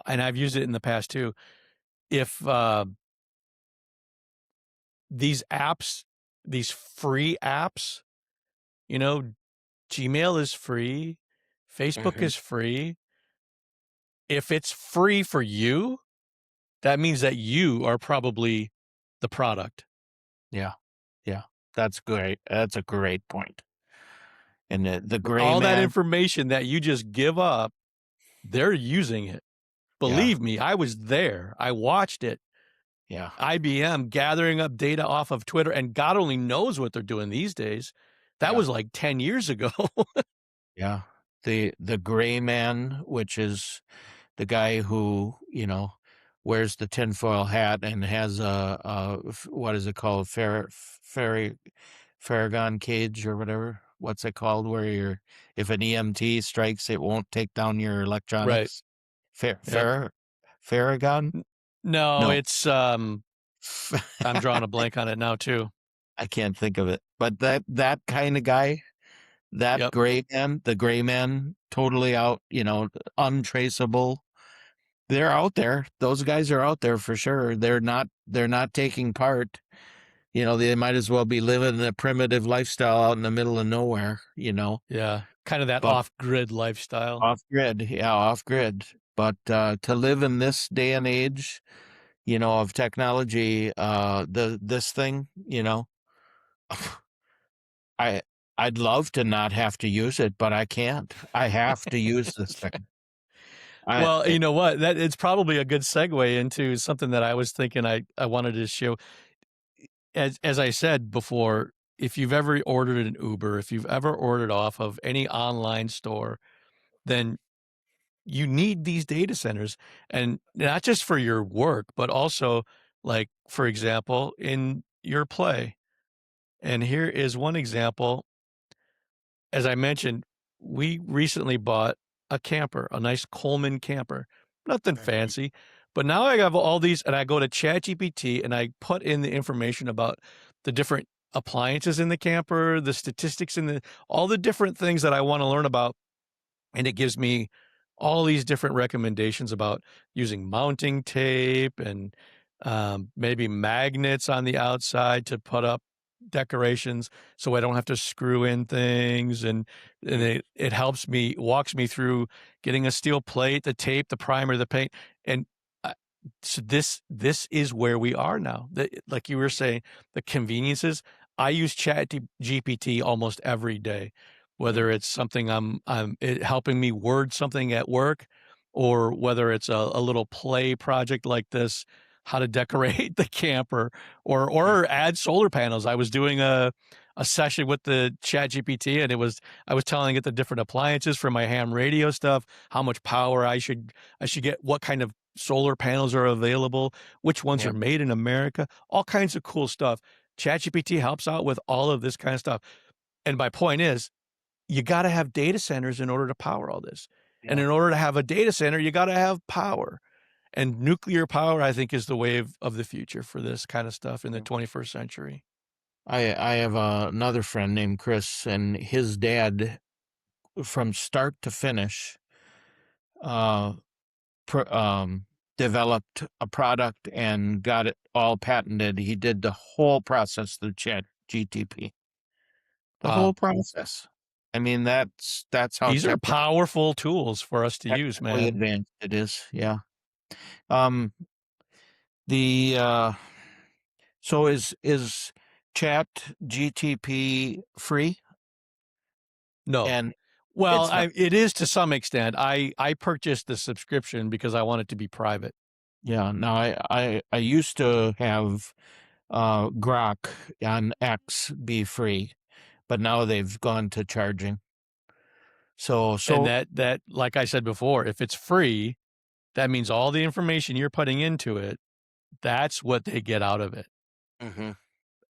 and I've used it in the past too. If these apps, these free apps, you know, Gmail is free, Facebook Mhm. is free. If it's free for you, that means that you are probably the product. Yeah, yeah, that's great. That's a great point. And the gray All that man, information that you just give up, they're using it. yeah, Believe me, I was there. I watched it. yeah, IBM gathering up data off of Twitter, and God only knows what they're doing these days. That yeah, was like 10 years ago. yeah. The gray man, which is the guy who, wears the tinfoil hat and has what is it called? Farragon cage or whatever. What's it called? Where if an EMT strikes, it won't take down your Right. electronics. Yep. Farragon? No, No. it's I'm drawing a blank on it now too. I can't think of it. But that kind of guy, that Yep. the gray man, totally out, untraceable. They're out there. Those guys are out there for sure. They're not taking part. They might as well be living a primitive lifestyle out in the middle of nowhere, Yeah. Kind of that but off-grid lifestyle. off grid. Yeah, off grid. But to live in this day and age, of technology, this thing, I I'd love to not have to use it, but I can't. I have to use this thing. I Well, you know what? That it's probably a good segue into something that I was thinking I wanted to show. As I said before, if you've ever ordered an Uber, if you've ever ordered off of any online store, then you need these data centers, and not just for your work, but also, like, for example, in your play. And here is one example. As I mentioned, we recently bought a camper, a nice Coleman camper. Nothing fancy, but now I have all these, and I go to ChatGPT and I put in the information about the different appliances in the camper, the statistics in all the different things that I want to learn about, and it gives me all these different recommendations about using mounting tape and maybe magnets on the outside to put up decorations so I don't have to screw in things, and it helps me, walks me through getting a steel plate, the tape, the primer, the paint, and uh, so this is where we are now. Like you were saying, the conveniences. I use Chat GPT almost every day, whether it's something helping me word something at work, or whether it's a little play project like this, how to decorate the camper, or add solar panels. I was doing a session with the Chat GPT, and I was telling it the different appliances for my ham radio stuff, how much power I should get, what kind of solar panels are available, which ones yeah, are made in America, all kinds of cool stuff. ChatGPT helps out with all of this kind of stuff. And my point is, you got to have data centers in order to power all this. And yeah, in order to have a data center, you got to have power. And nuclear power, I think, is the wave of the future for this kind of stuff in the yeah. 21st century. I have another friend named Chris, and his dad, from start to finish, uh, developed a product and got it all patented. He did the whole process through Chat GTP. The whole Wow. process. I mean, that's how These are powerful tools for us to use, technically man. advanced it is. Yeah. Um. The So is Chat GTP free? No. And Well, it's not. it is to some extent. I purchased the subscription because I want it to be private. Yeah. Now I used to have Grok on X be free, but now they've gone to charging. So And that like I said before, if it's free, that means all the information you're putting into it, that's what they get out of it. mhm,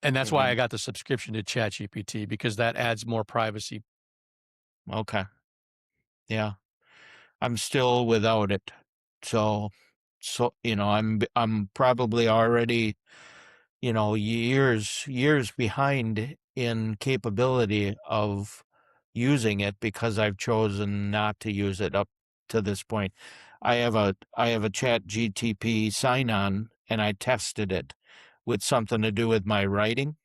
And that's why mhm. I got the subscription to ChatGPT, because that adds more privacy. Okay. Yeah. I'm still without it. So I'm probably already, years behind in capability of using it because I've chosen not to use it up to this point. I have a Chat GTP sign on, and I tested it with something to do with my writing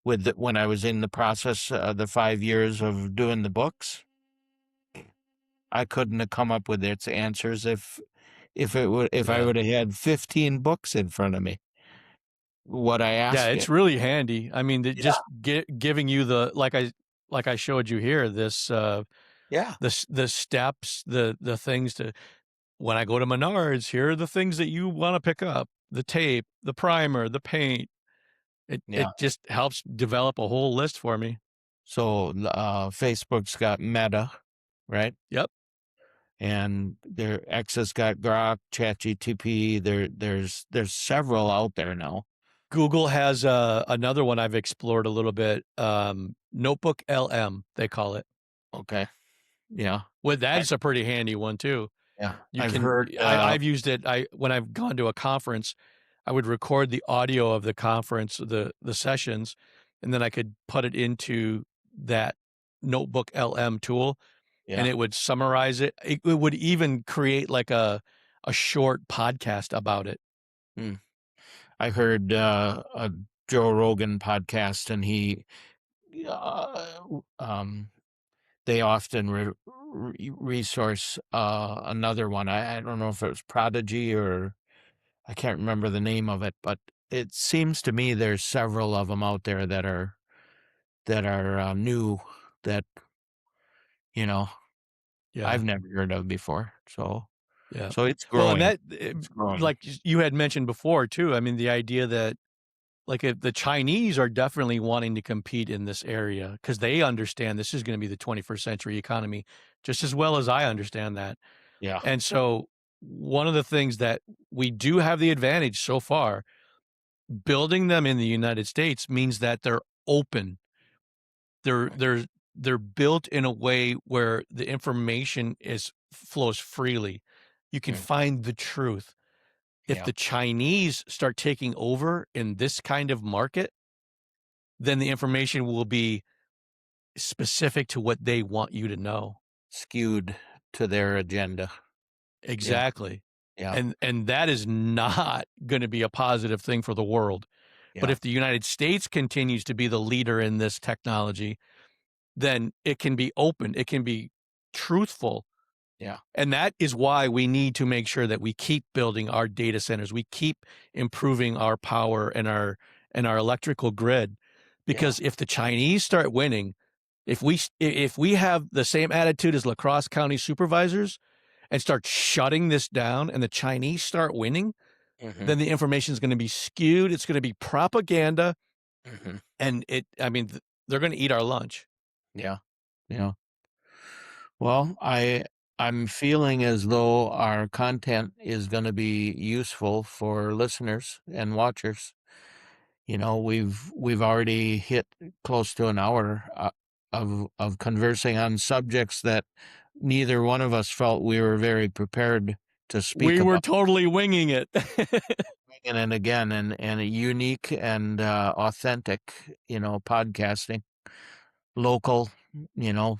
when I was in the process, the 5 years of doing the books. I couldn't have come up with its answers if I Yeah. would have had 15 books in front of me. What I Yeah, asked it's it. really handy. I mean, Yeah. just giving you the like I showed you here, this Yeah. the steps, the things to when I go to Menards, here are the things that you want to pick up: the tape, the primer, the paint. Yeah. It just helps develop a whole list for me. So Facebook's got Meta, right? Yep. And their X has got Grok, ChatGTP. There's several out there now. Google has another one I've explored a little bit. Notebook LM, they call it. Okay. Yeah. Well, I, that's a pretty handy one too. yeah. You I've can heard. I've used it. When I've gone to a conference, I would record the audio of the conference, the sessions, and then I could put it into that Notebook LM tool, and Yeah. it would summarize it. It would even create like a short podcast about it. Hmm. I heard a Joe Rogan podcast, and uh, um, they often resource another one. I don't know if it was Prodigy or I can't remember the name of it, but it seems to me there's several of them out there that are new that you know Yeah. I've never heard of before. So Yeah. so it's Well, and growing. that, It's growing. like you had mentioned before too, I mean, the idea that like if the Chinese are definitely wanting to compete in this area because they understand this is going to be the 21st century economy just as well as I understand that. Yeah. And so one of the things that we do have the advantage so far, building them in the United States means that they're open. They're Right. they're they're built in a way where the information is flows freely. You can Mm. find the truth. If Yeah. the Chinese start taking over in this kind of market, then the information will be specific to what they want you to know. Skewed to their agenda. Yeah. Exactly. Yeah. And that is not gonna be a positive thing for the world. But Yeah. if the United States continues to be the leader in this technology, then it can be open, it can be truthful. Yeah. And that is why we need to make sure that we keep building our data centers. We keep improving our power and our electrical grid. Yeah. Because if the Chinese start winning, if we have the same attitude as La Crosse County supervisors and start shutting this down and the Chinese start winning, Hmm. then the information is going to be skewed. It's going to be propaganda. Hmm. And they're going to eat our lunch. Yeah. Yeah. Well, I'm feeling as though our content is going to be useful for listeners and watchers. We've already hit close to an hour of conversing on subjects that neither one of us felt we were very prepared to speak We were about totally winging it. again and again, and a unique and authentic, podcasting, local, you know,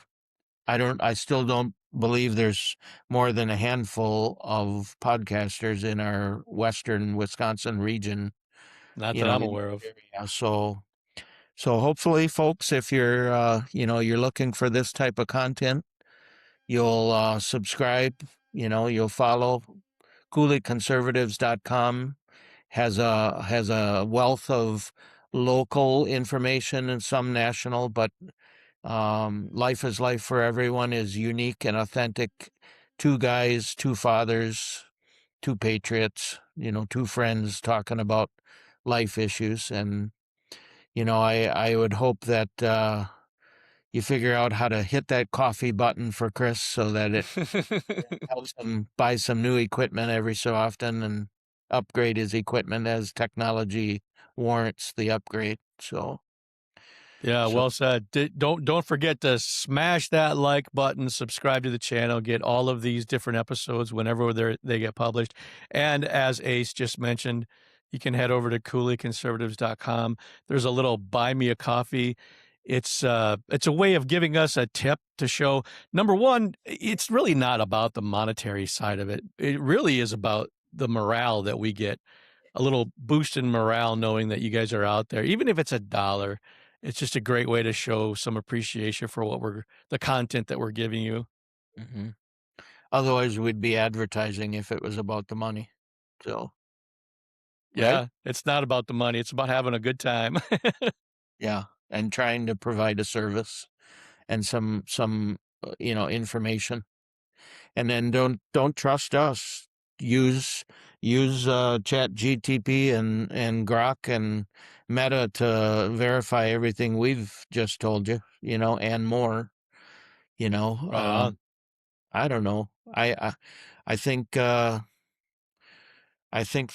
I still don't believe there's more than a handful of podcasters in our Western Wisconsin region, Not that I'm in aware the of. area. So hopefully, folks, if you're looking for this type of content, you'll subscribe, you'll follow. CooleyConservatives.com has a wealth of local information and some national, but Life is Life for Everyone is unique and authentic. Two guys, two fathers, two patriots, two friends talking about life issues. And, I would hope that you figure out how to hit that coffee button for Chris so that it helps him buy some new equipment every so often and upgrade his equipment as technology warrants the upgrade. So Yeah, well said. Don't forget to smash that like button, subscribe to the channel, get all of these different episodes whenever they get published. And as Ace just mentioned, you can head over to cooleyconservatives.com. There's a little buy me a coffee. It's a way of giving us a tip to show, number one, it's really not about the monetary side of it. It really is about the morale that we get, a little boost in morale knowing that you guys are out there, even if it's $1. It's just a great way to show some appreciation for the content that we're giving you. hmm otherwise we'd be advertising if it was about the money. So, right? Yeah, it's not about the money. It's about having a good time. Yeah. And trying to provide a service and some, information. And then don't trust us. Use Chat GTP and Grok and Meta to verify everything we've just told you, and more. Right on. I don't know. I think I think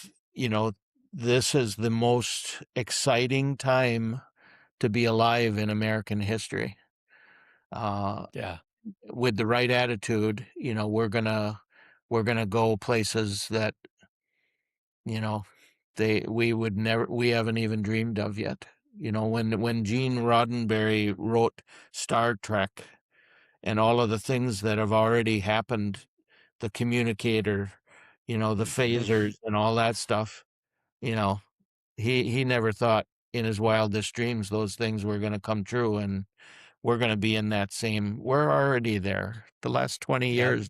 this is the most exciting time to be alive in American history. Yeah. With the right attitude, we're gonna go places that you know we haven't even dreamed of yet. When Gene Roddenberry wrote Star Trek and all of the things that have already happened, the communicator, the phasers and all that stuff, you know, he never thought in his wildest dreams those things were going to come true, and we're going to be in that same. We're already there. The last 20 Yeah. years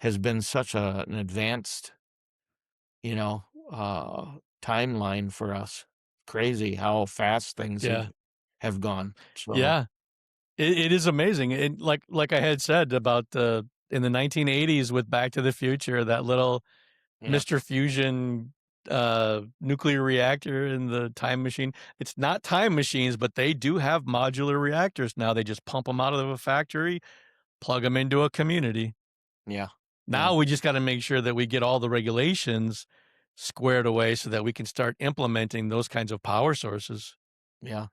has been such an advanced, you know, timeline for us. Crazy how fast things Yeah. have gone. So Yeah. It is amazing. And like I had said about in the 1980s with Back to the Future, that little yeah, Mr. Fusion nuclear reactor in the time machine. It's not time machines, but they do have modular reactors now. They just pump them out of a factory, plug them into a community. yeah, yeah, Now we just got to make sure that we get all the regulations squared away so that we can start implementing those kinds of power sources. yeah.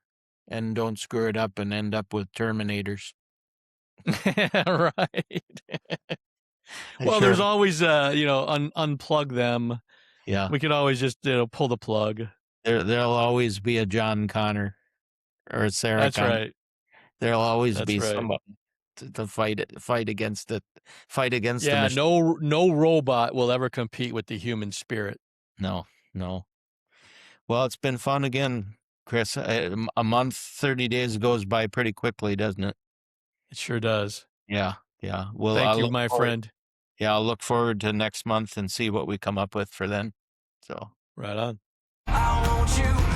And don't screw it up and end up with Terminators. Right. I Well, there's sure. always unplug them. Yeah. We could always just pull the plug. There'll always be a John Connor or a Sarah That's Connor. right. There'll always That's be right. somebody to fight against it, fight against the Yeah, machine. no robot will ever compete with the human spirit. No, no. Well, it's been fun again, Chris. A month, 30 days goes by pretty quickly, doesn't it? It sure does. Yeah, yeah. Well, Thank I'll you, look my forward. friend. Yeah, I'll look forward to next month and see what we come up with for then. So. Right on. I want you